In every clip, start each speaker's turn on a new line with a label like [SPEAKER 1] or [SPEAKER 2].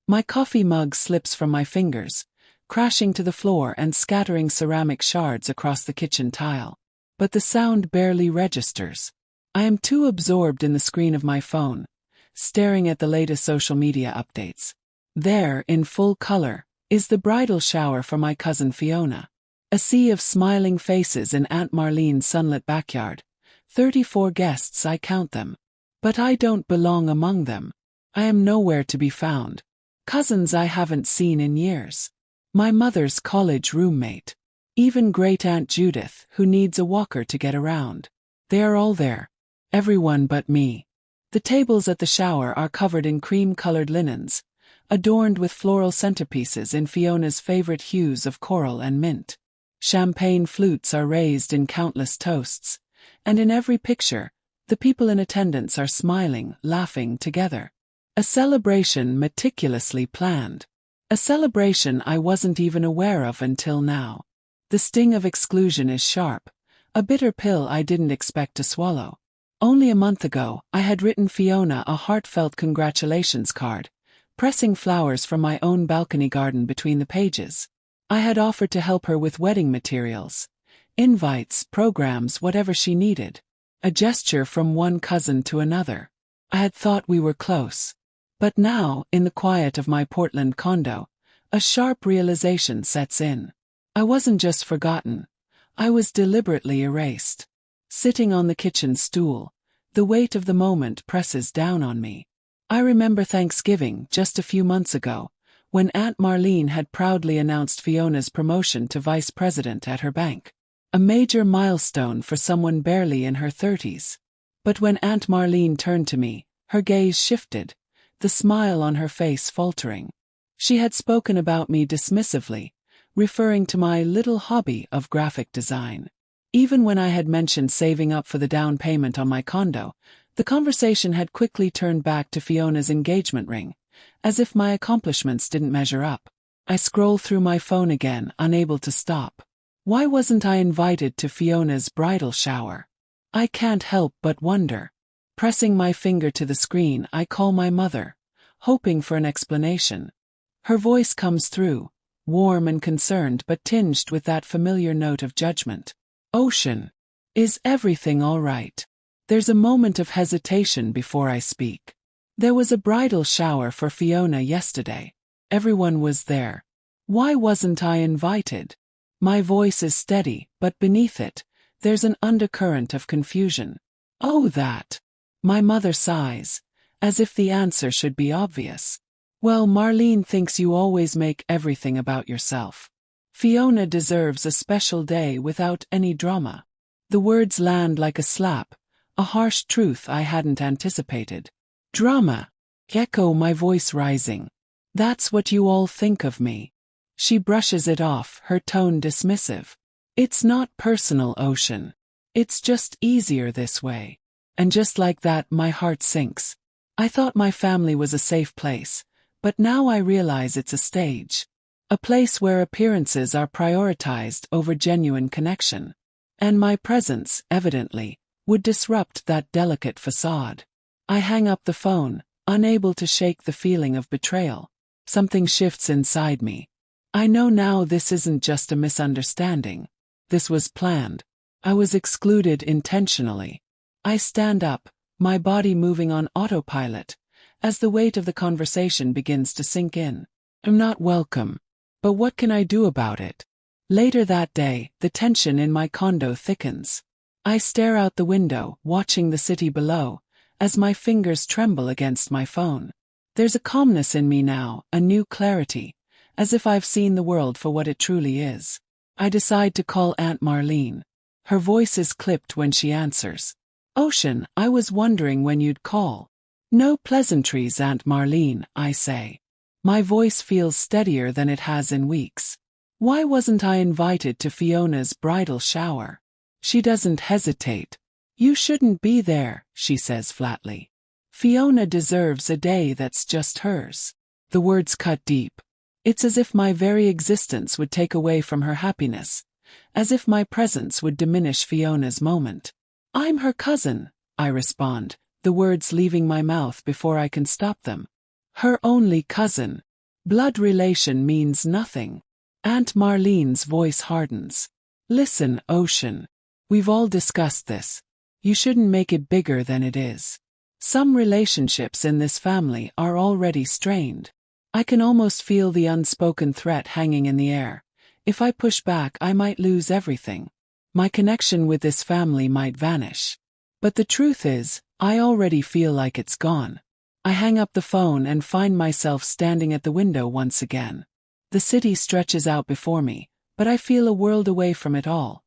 [SPEAKER 1] My coffee mug slips from my fingers, crashing to the floor and scattering ceramic shards across the kitchen tile. But the sound barely registers. I am too absorbed in the screen of my phone, staring at the latest social media updates. There, in full color, is the bridal shower for my cousin Fiona. A sea of smiling faces in Aunt Marlene's sunlit backyard. 34 guests, I count them. But I don't belong among them. I am nowhere to be found. Cousins I haven't seen in years. My mother's college roommate. Even Great-Aunt Judith, who needs a walker to get around. They are all there. Everyone but me. The tables at the shower are covered in cream-colored linens, adorned with floral centerpieces in Fiona's favorite hues of coral and mint. Champagne flutes are raised in countless toasts, and in every picture, the people in attendance are smiling, laughing together. A celebration meticulously planned. A celebration I wasn't even aware of until now. The sting of exclusion is sharp, a bitter pill I didn't expect to swallow. Only a month ago, I had written Fiona a heartfelt congratulations card, pressing flowers from my own balcony garden between the pages. I had offered to help her with wedding materials, invites, programs, whatever she needed. A gesture from one cousin to another. I had thought we were close. But now, in the quiet of my Portland condo, a sharp realization sets in. I wasn't just forgotten. I was deliberately erased. Sitting on the kitchen stool, the weight of the moment presses down on me. I remember Thanksgiving just a few months ago, when Aunt Marlene had proudly announced Fiona's promotion to vice president at her bank. A major milestone for someone barely in her 30s. But when Aunt Marlene turned to me, her gaze shifted, the smile on her face faltering. She had spoken about me dismissively, referring to my little hobby of graphic design. Even when I had mentioned saving up for the down payment on my condo, the conversation had quickly turned back to Fiona's engagement ring, as if my accomplishments didn't measure up. I scroll through my phone again, unable to stop. Why wasn't I invited to Fiona's bridal shower? I can't help but wonder. Pressing my finger to the screen, I call my mother, hoping for an explanation. Her voice comes through, warm and concerned but tinged with that familiar note of judgment. Ocean. Is everything all right? There's a moment of hesitation before I speak. There was a bridal shower for Fiona yesterday. Everyone was there. Why wasn't I invited? My voice is steady, but beneath it, there's an undercurrent of confusion. Oh, that. My mother sighs, as if the answer should be obvious. Well, Marlene thinks you always make everything about yourself. Fiona deserves a special day without any drama. The words land like a slap, a harsh truth I hadn't anticipated. Drama. Echo, my voice rising. That's what you all think of me. She brushes it off, her tone dismissive. It's not personal, Ocean. It's just easier this way. And just like that, my heart sinks. I thought my family was a safe place, but now I realize it's a stage. A place where appearances are prioritized over genuine connection. And my presence, evidently, would disrupt that delicate facade. I hang up the phone, unable to shake the feeling of betrayal. Something shifts inside me. I know now this isn't just a misunderstanding. This was planned. I was excluded intentionally. I stand up, my body moving on autopilot, as the weight of the conversation begins to sink in. I'm not welcome. But what can I do about it? Later that day, the tension in my condo thickens. I stare out the window, watching the city below, as my fingers tremble against my phone. There's a calmness in me now, a new clarity, as if I've seen the world for what it truly is. I decide to call Aunt Marlene. Her voice is clipped when she answers. Ocean, I was wondering when you'd call. No pleasantries, Aunt Marlene, I say. My voice feels steadier than it has in weeks. Why wasn't I invited to Fiona's bridal shower? She doesn't hesitate. You shouldn't be there, she says flatly. Fiona deserves a day that's just hers. The words cut deep. It's as if my very existence would take away from her happiness, as if my presence would diminish Fiona's moment. I'm her cousin, I respond, the words leaving my mouth before I can stop them. Her only cousin. Blood relation means nothing. Aunt Marlene's voice hardens. Listen, Ocean. We've all discussed this. You shouldn't make it bigger than it is. Some relationships in this family are already strained. I can almost feel the unspoken threat hanging in the air. If I push back, I might lose everything. My connection with this family might vanish. But the truth is, I already feel like it's gone. I hang up the phone and find myself standing at the window once again. The city stretches out before me, but I feel a world away from it all.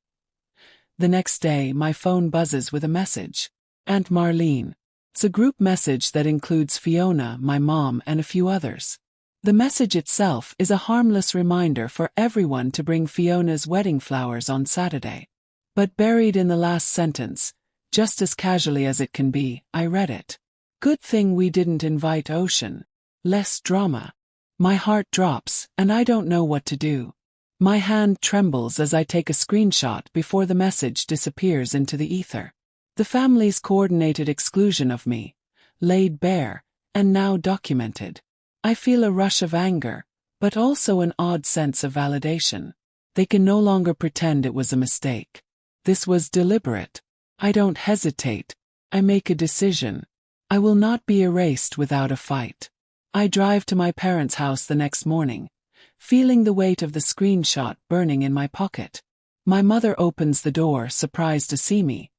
[SPEAKER 1] The next day, my phone buzzes with a message. Aunt Marlene. It's a group message that includes Fiona, my mom, and a few others. The message itself is a harmless reminder for everyone to bring Fiona's wedding flowers on Saturday. But buried in the last sentence, just as casually as it can be, I read it. Good thing we didn't invite Ocean. Less drama. My heart drops, and I don't know what to do. My hand trembles as I take a screenshot before the message disappears into the ether. The family's coordinated exclusion of me, laid bare, and now documented. I feel a rush of anger, but also an odd sense of validation. They can no longer pretend it was a mistake. This was deliberate. I don't hesitate. I make a decision. I will not be erased without a fight. I drive to my parents' house the next morning, feeling the weight of the screenshot burning in my pocket. My mother opens the door, surprised to see me,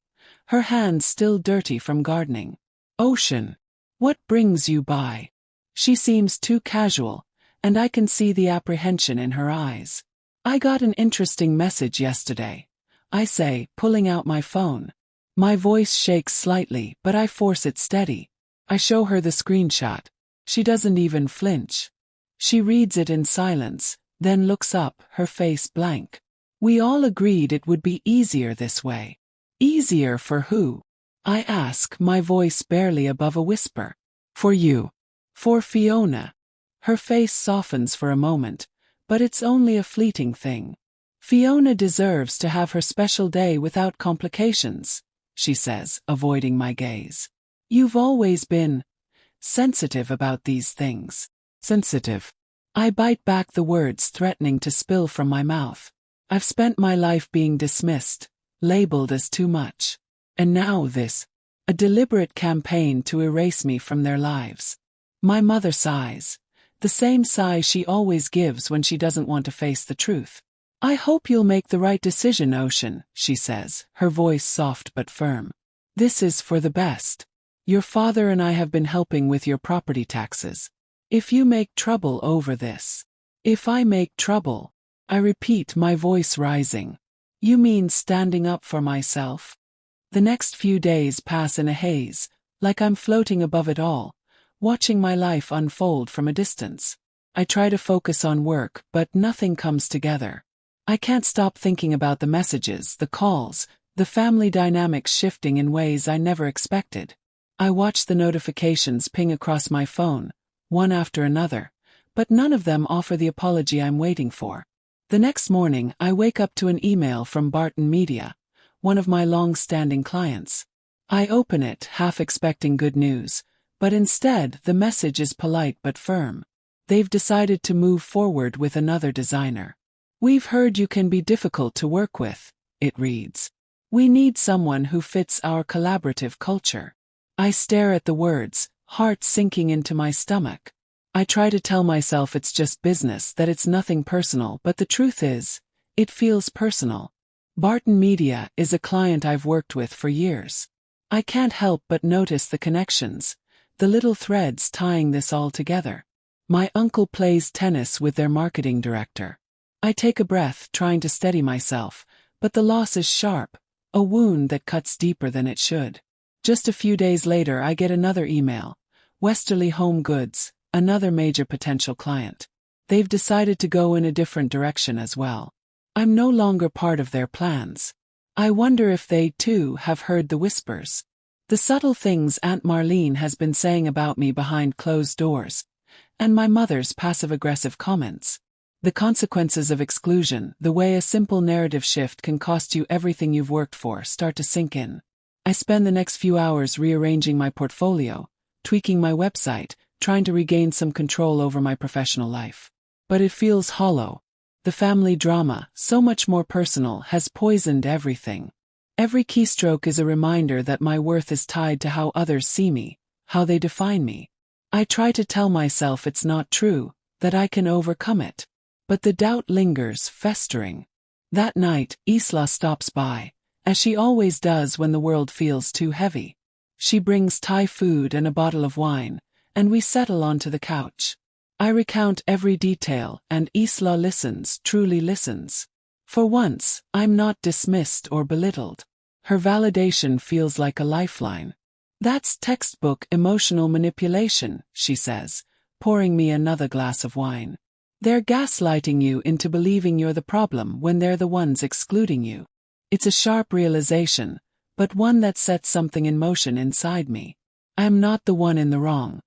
[SPEAKER 1] her hands still dirty from gardening. Ocean, what brings you by? She seems too casual, and I can see the apprehension in her eyes. I got an interesting message yesterday, I say, pulling out my phone. My voice shakes slightly, but I force it steady. I show her the screenshot. She doesn't even flinch. She reads it in silence, then looks up, her face blank. We all agreed it would be easier this way. Easier for who? I ask, my voice barely above a whisper. For you. For Fiona. Her face softens for a moment, but it's only a fleeting thing. Fiona deserves to have her special day without complications, she says, avoiding my gaze. You've always been sensitive about these things. Sensitive. I bite back the words threatening to spill from my mouth. I've spent my life being dismissed, labeled as too much. And now this. A deliberate campaign to erase me from their lives. My mother sighs. The same sigh she always gives when she doesn't want to face the truth. I hope you'll make the right decision, Ocean, she says, her voice soft but firm. This is for the best. Your father and I have been helping with your property taxes. If you make trouble over this. If I make trouble. I repeat, my voice rising. You mean standing up for myself? The next few days pass in a haze, like I'm floating above it all, watching my life unfold from a distance. I try to focus on work, but nothing comes together. I can't stop thinking about the messages, the calls, the family dynamics shifting in ways I never expected. I watch the notifications ping across my phone, one after another, but none of them offer the apology I'm waiting for. The next morning, I wake up to an email from Barton Media, one of my long-standing clients. I open it, half expecting good news, but instead the message is polite but firm. They've decided to move forward with another designer. We've heard you can be difficult to work with, it reads. We need someone who fits our collaborative culture. I stare at the words, heart sinking into my stomach. I try to tell myself it's just business, that it's nothing personal, but the truth is, it feels personal. Barton Media is a client I've worked with for years. I can't help but notice the connections, the little threads tying this all together. My uncle plays tennis with their marketing director. I take a breath, trying to steady myself, but the loss is sharp, a wound that cuts deeper than it should. Just a few days later, I get another email. Westerly Home Goods, another major potential client. They've decided to go in a different direction as well. I'm no longer part of their plans. I wonder if they, too, have heard the whispers. The subtle things Aunt Marlene has been saying about me behind closed doors. And my mother's passive-aggressive comments. The consequences of exclusion, the way a simple narrative shift can cost you everything you've worked for, start to sink in. I spend the next few hours rearranging my portfolio, tweaking my website, trying to regain some control over my professional life. But it feels hollow. The family drama, so much more personal, has poisoned everything. Every keystroke is a reminder that my worth is tied to how others see me, how they define me. I try to tell myself it's not true, that I can overcome it. But the doubt lingers, festering. That night, Isla stops by, as she always does when the world feels too heavy. She brings Thai food and a bottle of wine, and we settle onto the couch. I recount every detail, and Isla listens, truly listens. For once, I'm not dismissed or belittled. Her validation feels like a lifeline. "That's textbook emotional manipulation," she says, pouring me another glass of wine. "They're gaslighting you into believing you're the problem when they're the ones excluding you." It's a sharp realization, but one that sets something in motion inside me. I'm not the one in the wrong.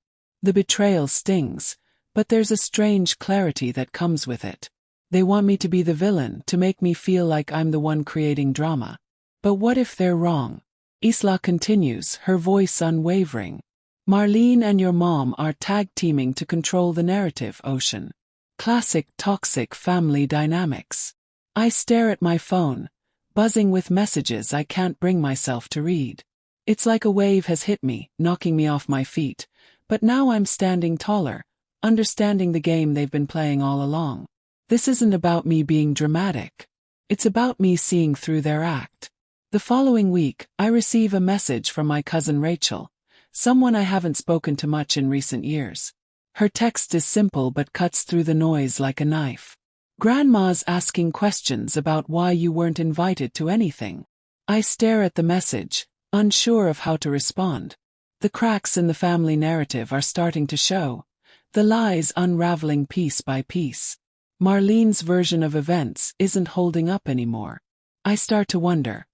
[SPEAKER 1] The betrayal stings, but there's a strange clarity that comes with it. They want me to be the villain, to make me feel like I'm the one creating drama. But what if they're wrong? Isla continues, her voice unwavering. "Marlene and your mom are tag-teaming to control the narrative, Ocean. Classic toxic family dynamics." I stare at my phone, buzzing with messages I can't bring myself to read. It's like a wave has hit me, knocking me off my feet, but now I'm standing taller, understanding the game they've been playing all along. This isn't about me being dramatic. It's about me seeing through their act. The following week, I receive a message from my cousin Rachel, someone I haven't spoken to much in recent years. Her text is simple but cuts through the noise like a knife. "Grandma's asking questions about why you weren't invited to anything." I stare at the message, unsure of how to respond. The cracks in the family narrative are starting to show, the lies unraveling piece by piece. Marlene's version of events isn't holding up anymore. I start to wonder,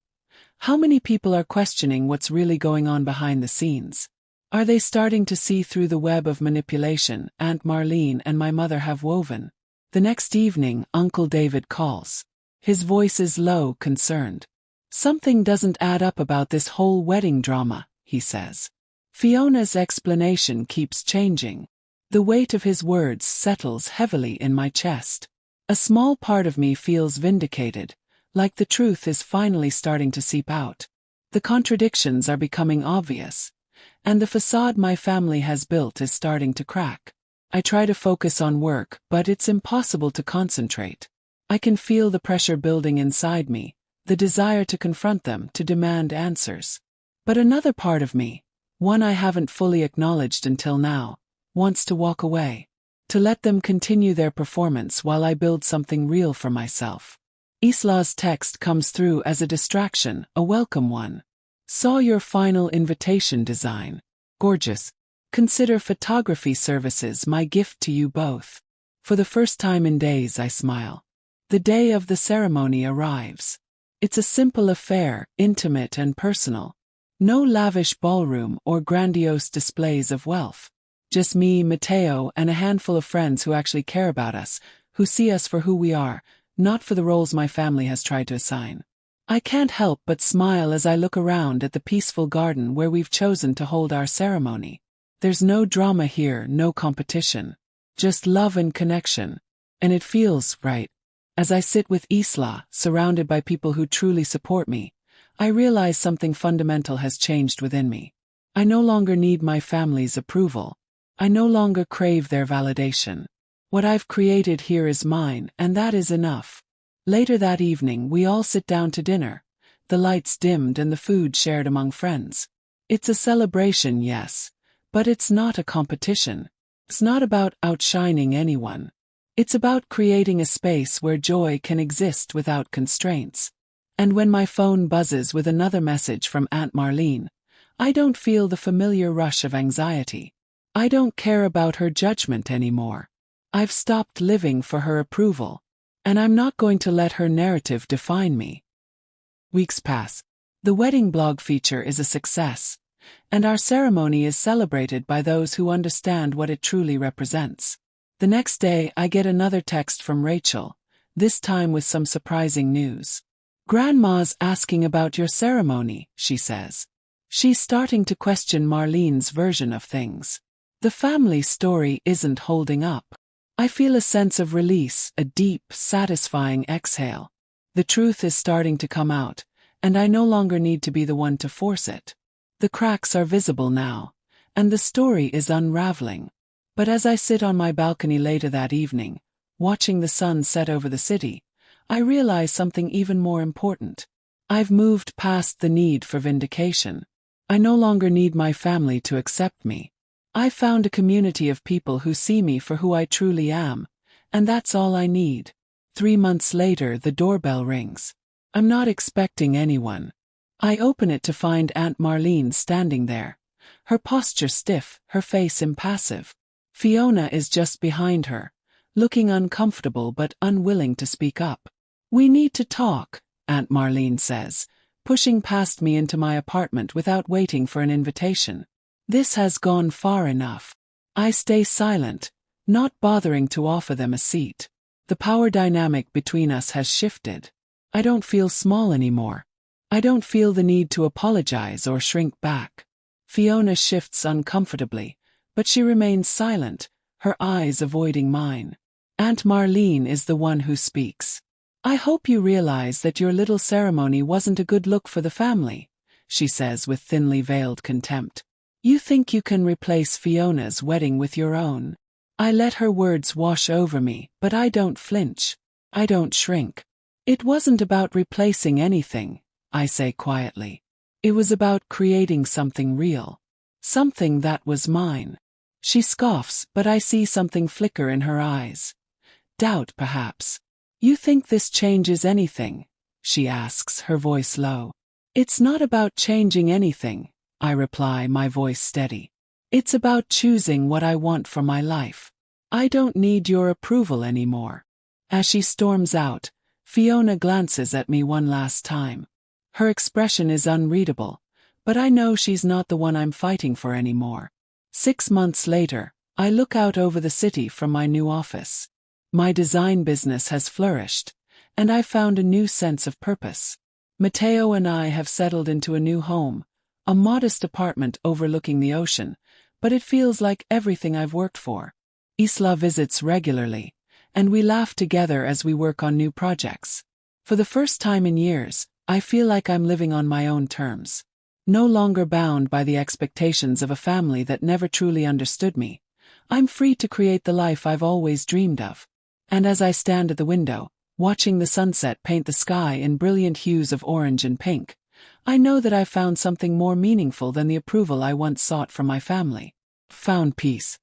[SPEAKER 1] how many people are questioning what's really going on behind the scenes? Are they starting to see through the web of manipulation Aunt Marlene and my mother have woven? The next evening, Uncle David calls. His voice is low, concerned. "Something doesn't add up about this whole wedding drama," he says. Fiona's explanation keeps changing. The weight of his words settles heavily in my chest. A small part of me feels vindicated, like the truth is finally starting to seep out. The contradictions are becoming obvious, and the facade my family has built is starting to crack. I try to focus on work, but it's impossible to concentrate. I can feel the pressure building inside me, the desire to confront them, to demand answers. But another part of me, one I haven't fully acknowledged until now, wants to walk away, to let them continue their performance while I build something real for myself. Isla's text comes through as a distraction, a welcome one. "Saw your final invitation design. Gorgeous. Consider photography services my gift to you both." For the first time in days I smile. The day of the ceremony arrives. It's a simple affair, intimate and personal. No lavish ballroom or grandiose displays of wealth. Just me, Mateo, and a handful of friends who actually care about us, who see us for who we are, not for the roles my family has tried to assign. I can't help but smile as I look around at the peaceful garden where we've chosen to hold our ceremony. There's no drama here, no competition. Just love and connection. And it feels right. As I sit with Isla, surrounded by people who truly support me, I realize something fundamental has changed within me. I no longer need my family's approval. I no longer crave their validation. What I've created here is mine, and that is enough. Later that evening, we all sit down to dinner, the lights dimmed and the food shared among friends. It's a celebration, yes, but it's not a competition. It's not about outshining anyone. It's about creating a space where joy can exist without constraints. And when my phone buzzes with another message from Aunt Marlene, I don't feel the familiar rush of anxiety. I don't care about her judgment anymore. I've stopped living for her approval, and I'm not going to let her narrative define me. Weeks pass. The wedding blog feature is a success, and our ceremony is celebrated by those who understand what it truly represents. The next day, I get another text from Rachel, this time with some surprising news. "Grandma's asking about your ceremony," she says. She's starting to question Marlene's version of things. The family story isn't holding up. I feel a sense of release, a deep, satisfying exhale. The truth is starting to come out, and I no longer need to be the one to force it. The cracks are visible now, and the story is unraveling. But as I sit on my balcony later that evening, watching the sun set over the city, I realize something even more important. I've moved past the need for vindication. I no longer need my family to accept me. I've found a community of people who see me for who I truly am, and that's all I need. 3 months later, the doorbell rings. I'm not expecting anyone. I open it to find Aunt Marlene standing there, her posture stiff, her face impassive. Fiona is just behind her, looking uncomfortable but unwilling to speak up. "We need to talk," Aunt Marlene says, pushing past me into my apartment without waiting for an invitation. This has gone far enough. I stay silent, not bothering to offer them a seat. The power dynamic between us has shifted. I don't feel small anymore. I don't feel the need to apologize or shrink back. Fiona shifts uncomfortably, but she remains silent, her eyes avoiding mine. Aunt Marlene is the one who speaks. "I hope you realize that your little ceremony wasn't a good look for the family," she says with thinly veiled contempt. "You think you can replace Fiona's wedding with your own." I let her words wash over me, but I don't flinch. I don't shrink. "It wasn't about replacing anything," I say quietly. "It was about creating something real. Something that was mine." She scoffs, but I see something flicker in her eyes. Doubt, perhaps. "You think this changes anything?" she asks, her voice low. "It's not about changing anything," I reply, my voice steady. "It's about choosing what I want for my life. I don't need your approval anymore." As she storms out, Fiona glances at me one last time. Her expression is unreadable, but I know she's not the one I'm fighting for anymore. 6 months later, I look out over the city from my new office. My design business has flourished, and I've found a new sense of purpose. Matteo and I have settled into a new home, a modest apartment overlooking the ocean, but it feels like everything I've worked for. Isla visits regularly, and we laugh together as we work on new projects. For the first time in years, I feel like I'm living on my own terms. No longer bound by the expectations of a family that never truly understood me. I'm free to create the life I've always dreamed of. And as I stand at the window, watching the sunset paint the sky in brilliant hues of orange and pink, I know that I've found something more meaningful than the approval I once sought from my family. Found peace.